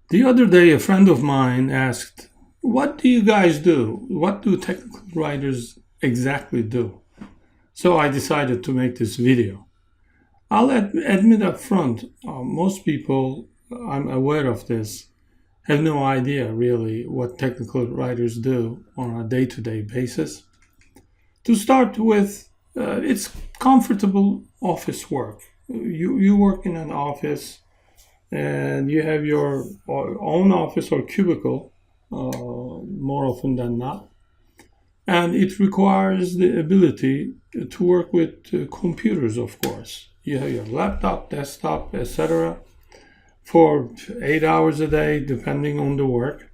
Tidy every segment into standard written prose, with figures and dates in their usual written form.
The other day, a friend of mine asked, "What do you guys do? What do technical writers exactly do?" So I decided to make this video. I'll admit up front, most people, I'm aware of this, have no idea really what technical writers do on a day to day basis. To start with, it's comfortable office work. You work in an office and you have your own office or cubicle more often than not. And it requires the ability to work with computers, of course. You have your laptop, desktop, etc. for 8 hours a day, depending on the work.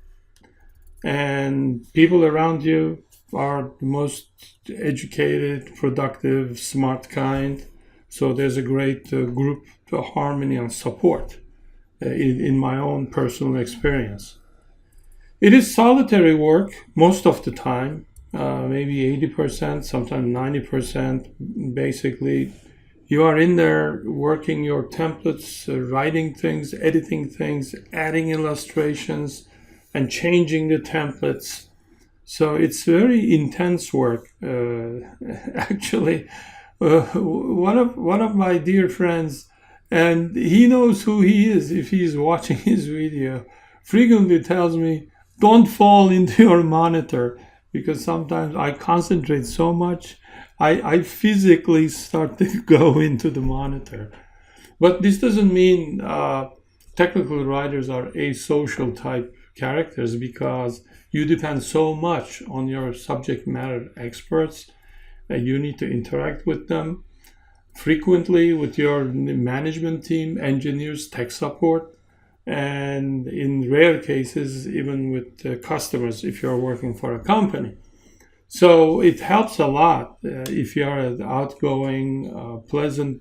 And people around you are the most educated, productive, smart kind. So there's a great group harmony and support in my own personal experience. It is solitary work most of the time, maybe 80%, sometimes 90%. Basically, you are in there working your templates, writing things, editing things, adding illustrations, and changing the templates. So it's very intense work. Actually, one of my dear friends, and he knows who he is if he's watching his video, frequently tells me, "Don't fall into your monitor," because sometimes I concentrate so much, I physically start to go into the monitor. But this doesn't mean technical writers are asocial type characters, because you depend so much on your subject matter experts. You need to interact with them frequently, with your management team, engineers, tech support, and in rare cases, even with customers if you're working for a company. So it helps a lot if you're an outgoing, pleasant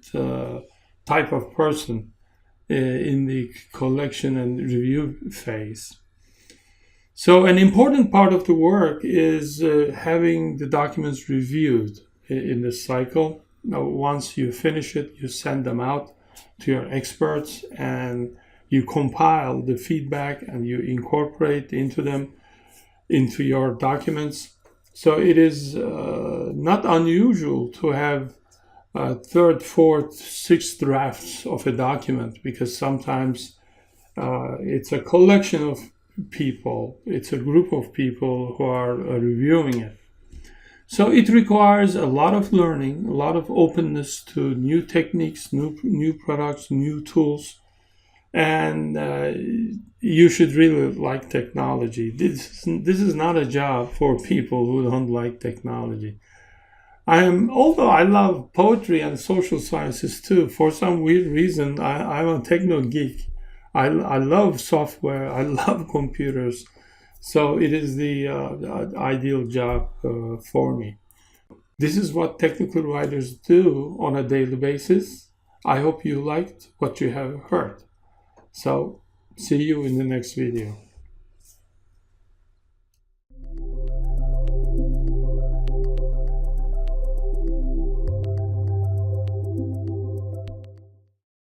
type of person in the collection and review phase. So an important part of the work is having the documents reviewed in this cycle. Now, once you finish it, you send them out to your experts and you compile the feedback and you incorporate into them into your documents. So it is not unusual to have third, fourth, sixth drafts of a document, because sometimes it's a collection of people, it's a group of people who are reviewing it. So it requires a lot of learning, a lot of openness to new techniques, new products, new tools, and you should really like technology. This is not a job for people who don't like technology. Although I love poetry and social sciences too, for some weird reason, I'm a techno geek. I love software, I love computers, so it is the ideal job for me. This is what technical writers do on a daily basis. I hope you liked what you have heard. So, see you in the next video.